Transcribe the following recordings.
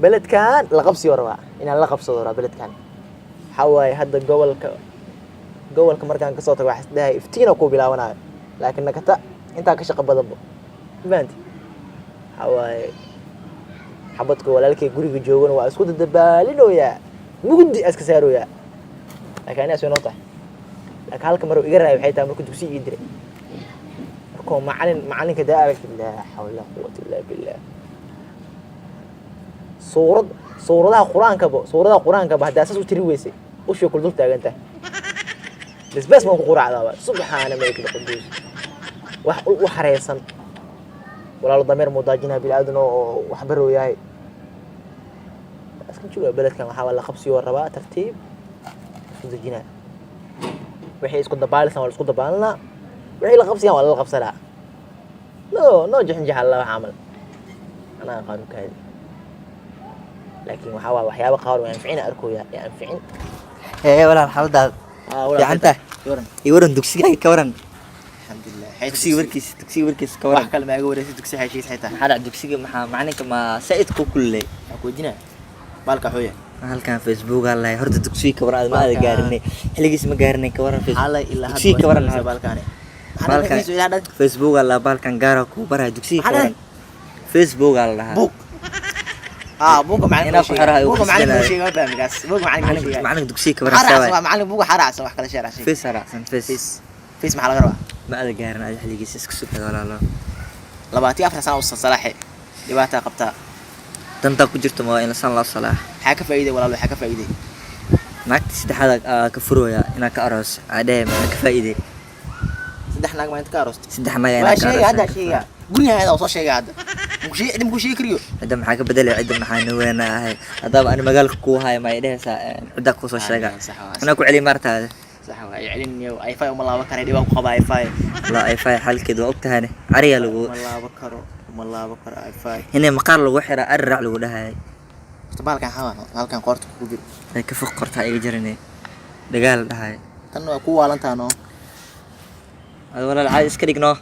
بلد كان لقب سيورة إن اللقب صدره بلد كان حواي هذا جوال كمركان كصوت واحد ده افتينا وكوبلا وانا لكنك أنت كشق بضبط بنت حواي حبتك ولا لك يقولي جوون واسكت الدبالين ويا مودي اسكسارو يا لكن انا اسوي نقطه لكن halka maro iga raay waxay tahay markuu dugsi ii diray markuu macalinka daaray la hawla quwwata illa billah suuradaha quraanka ba hadaasas u tiri weysay u shoo kul dul taaganta bas ma ku quraacdaa subhana malikul qudus wax xareysan walaalo dameer mudaajina bil aadno wax baro yahay askan jooga beledkan waxa la qabsiyo rabaa tartiib fududina wixii isku dabaalsan wala isku dabaalna wixii la qabsiyan wala la qabsala no jahan Allah wax amal ana qaanu kaadi laakiin waxa waxyaabo qaar oo anficina arkoya anficin wala xalada fiicanta waran dugsiga ka waran dugsiga warkiis ka waran kale ma aga wareysay dugsiga xayshiis xitaa xada dugsiga maxaa macnaheedu ma said ku kulay ku wajina balka xooya halkan Facebook Allah horta dugsiga ka waran ma aad gaarinay xiligiis ma gaarinay ka waran dugsiga ka waran balkaani Facebook Allah balkan gaara ku baray dugsiga ka waran Facebook Allah buuga macalin sheega baamigaas buuga macalin dugsiga ka waran sawa macalin buuga xaraacsan wax kala sheerashay فيس محل غربة ما أدري قارن على حلقي سكسوك ولا لا لباتي أفرح سنة وصل صلاحي لباتها قبتها تنتا كجرت ما إن صلى الله صلاح حاجة فايدة ولا له حاجة فايدة معك تسدح هذا كفرو يا إنك كأرس عدايم إنك فايدة سدحنا ما أنت كأرس سدح ما يعني شيء هذا شيء قولي هذا وصل شيء هذا مش شيء كريو عدم حاجة بدل عدم حنوينا هاي هذا أنا مقالك كوها ما يده عدك وصل شيء أنا أقول علي مرت هذا صح يعني اي فاي والله بكر دي بقى قبا اي فاي لا اي فاي حل كده وقتها هنا عريا لو والله بكر اي فاي هنا مقار لو وحرا ارع لو دهاي تبالك حوان halkan qorta ku jiro ay ka faqorta ay jirnay dagaal dhahay tan waa ku waalantaano ad walaal caadi iska dhigno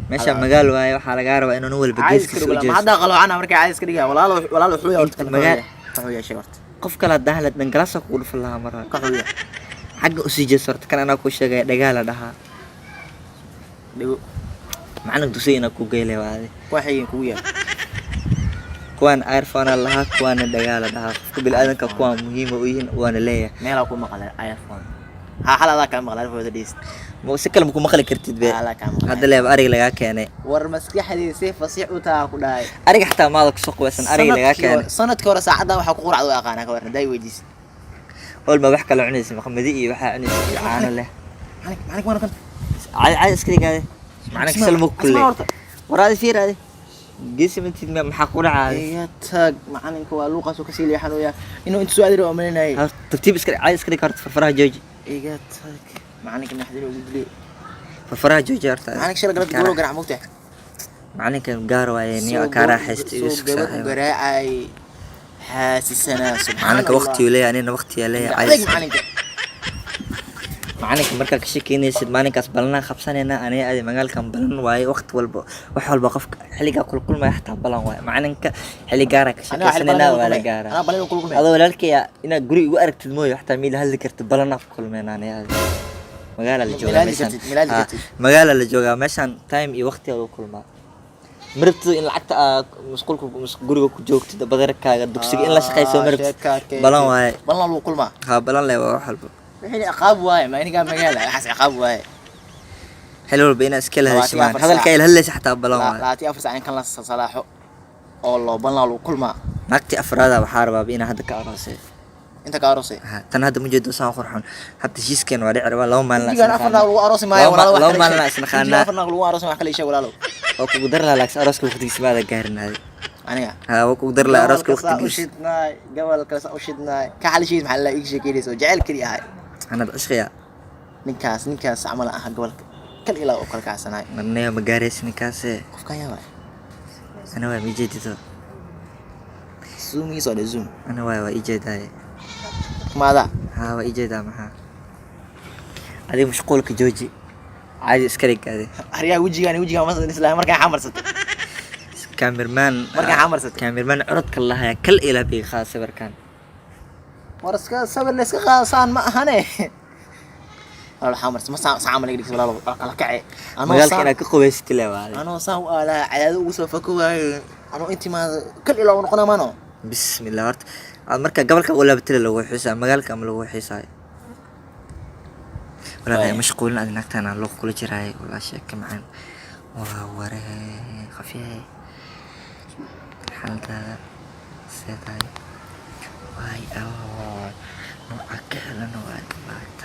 meesha magaal waaye waxa laga rabaa inuu walba geeska soo jeesto ma hada qaloocan markay caadi iska dhigaa walaal wuxuu yahay magaal wuxuu yahay shaqo qof kala dahlad dan galasa ku dhufan laha maraa ka xuya حق أسيج صرت كان أنا كوش جاي دجالة ده معنا دوسينا كوجيلة وهذه واحد كويا كوان عارف أنا الله كوان دجالة ده قبل أذن كوان مهم وين وأنا ليه ما لا أكون مقالة عارفون ها حلا ذا كان مقالة في ديست مو سكلم كم مقالة كرتيد بيه هذا اللي أري لقاك يعني ورمسك حديث سيف فصيح وتاكل هاي أري حتى مالك سوق وسن أري لقاك يعني صنت كورة ساعة وحقور عدو أقانا كورة داي ويديس أول ما بحكي له عنيس محمدي وحا عنيس عانى له معك وانا كنت عايز اسكريك هذه معناك سلمك كله ورا فير هذه جسم انت محقور عادي يا تاج معنك waa luuqas oo ka sii leexanaya inuu inta soo adiro amanay tartiib iskari عايز اسكريك كارت فرفرها جوجي يا تاج معنك naxdin ugu dilay فرفرها جوجي arta معنك shir galad goolo garac moogtay معنك gaar waayeen ka raaxayst isku saaxiib garaacay حاسسنا سبحان الله وقتي ولا يعني وقتي لا عايز معنك marka ka sheekeynaysid maalinkaas balana qabsanayna aniga aad magaalkan balan waay waqti walba wax walba qofka xiliga kulkulma xataa balan waay maalinka xili gaar ah ka sheekeynayna wala gaar ana balan kulkulma adoo walaalkay ina guri ugu aragtid mooyo xataa meel hal karto balana kulmeena aniga magaala la joogaa meeshan time iyo waqti oo kulmaa مربط إن لعبت مسقولك مسقولك كجوكت بدركاga dugsiga in la shaqeyso marabtid balan waay balan loo kulma ha balan leh waa xalba wixii aqaab waay ma iniga magaala xas aqaab waay حلو بينا اسكيل هذا الشمان هذا الكايل هل حتى بلان لا تي افرس عين كان لا صلاحو oo loo balan loo kulma nagti afraada waxa rabaa bina hadda ka arosay inta ka arosay tan hadda mujeedo saan qurxon hadda shiiskan waa dhicir waa loo maalin la afraada loo arosi maayo walaalo loo maalin la isla khana afraada loo arosi wax kale isha walaalo oo ku dar la laaks aroska waqtigiisa baad gaarnaaday aniga ha oo ku dar la aroska waqtigiisa ushidnaay gabalka soo ushidnaay ka xalishiis maxaa la ii sheekeeyay soo jacayl kaliya ahay ana ishqiya ninkaas amal ah gabalka kal ilaa oo kala kaasanaay manay ma gaareys ninkaas qofka yaa ana waa mijeedito zoom soo de zoom ana waa ijeeday maada ha waa ijeedaa maxaa adi mashquulka jooji عادي اسكريك هذه هريا وجهي ما صدق اسلام markaa xamarsatay كاميرمان مركان حمرست كاميرمان عرض كلها كل إلى بي خاص بركان ورسك سبب اللي اسك خاصان ما هني والله حمرست ما ساعة لقيت ولا لا كعي مقال كنا كقويس تلاوة أنا صاو على عدد وسوفكوا أنا أنت ما كل إلا ونقنا ما نو بسم الله ورت مركا قبل ولا بتلا لو حسا مقال كم لو حسا ولا لا مشغول أنا نكتنا لو كل جراي ولا شيء كمان وره خفيه حالة سيتاي واي نو أكل نو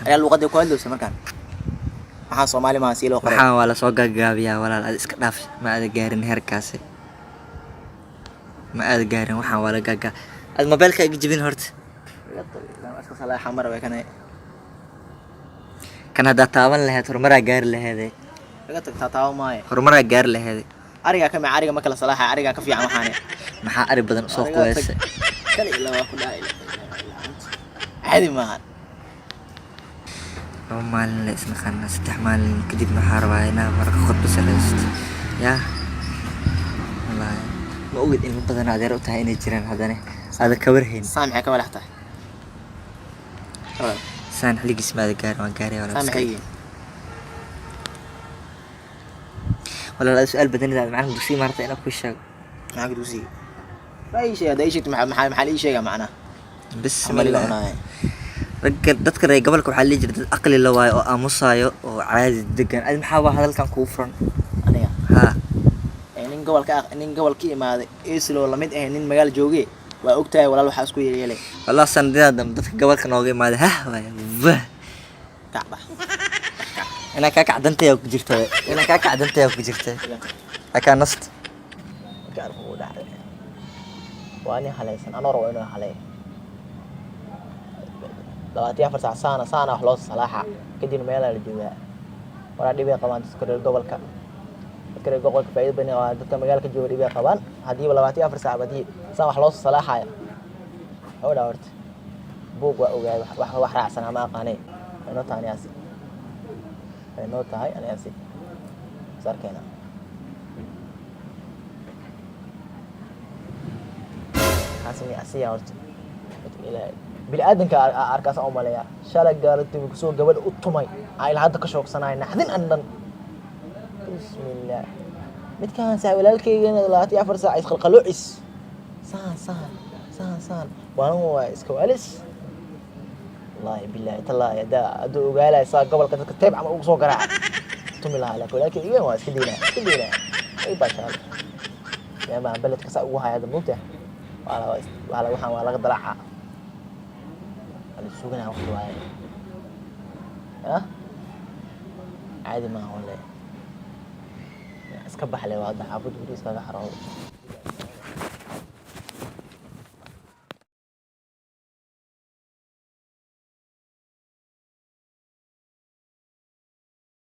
أنا اللغة دي كويس مركان maxaa Soomaali ma siilo qoray waxaan wala soo gagaabiyaa walaal aad iska dhaaf ma aad gaarin heerkaasi ma aad gaarin waxaan wala gaga aad mobilka iga jibin horta iska salaaxa mar way kan hada taaban lahayd horumara gaar lahayd laga tagtaa taawo maaye horumara gaar lahayd ariga ma kala salaaxa ariga ka fiican waxaan maxaa ari badan soo qoysa kale ila waa ku dhaay عادي ما لو مالين لا اسمه خلنا ستح مالين كدب محار واينا مرق خد بسلست يا والله ما أوجد إن بدنا عذير وتهيني جيران هذا هذا كورهين سامحك ولا حتى سامح لي اسمه هذا قاري ما قاري ولا سامحي ولا لا سؤال بدني ذا معنا دوسي مرتين أنا كل شيء معك دوسي أي شيء هذا أي شيء محل أي شيء معنا بسم الله رجل dadka reey gobolka waxa la jiray dad aqli la waayo oo aamusayo oo caadi degan ay maxaa waa hadalkan ku furan aniga ha nin gobolka imaaday islo lamid ah nin magaal joogay waa ogtahay walaal waxa isku yeelay wallah sanadada dadka gobolka nooga imaaday ha waa kacba ina ka kacdantay ku jirtay ina ka kacdantay ku jirtay aka nast ka arko dhacday waani halaysan anoo rabo inuu halay لواتي أفر ساعة سانا خلاص صلاحة كدين ميلا الجوا ولا دي بيا كمان تذكر الجوالك تذكر الجوالك فايد بني وتذكر مجالك الجوا دي بيا كمان هذه ولا لواتي أفر ساعة بدي سانا خلاص صلاحة أو دورت بوق وجاي واحد أحسن ما قاني النوتة أنا أسي النوتة هاي أنا أسي صار كنا حاسمي أسي يا ورت إلى بالآدم كأركاس أو ملايا شالك قالت بكسور قبل أطمي عيل هذا كشوك صناعي نحدين أندن بسم الله مت كان ساوي لالكي لا تيافر ساعة يدخل قلوعس سان وانا هو اسكوالس والله بالله تلا يا دا ادو قالها صار قبل كنت كتاب عم سو قرع تمي لها لك ولكن ايه ما اسكدينا اي باشا يا ما بلد كسا وها هذا ممتع وعلى وحان ولا قدرعها السوقنا وقت واحد ها عادي ما هو ولا اسكبح لي واضح عبود ودي اسكبح حرام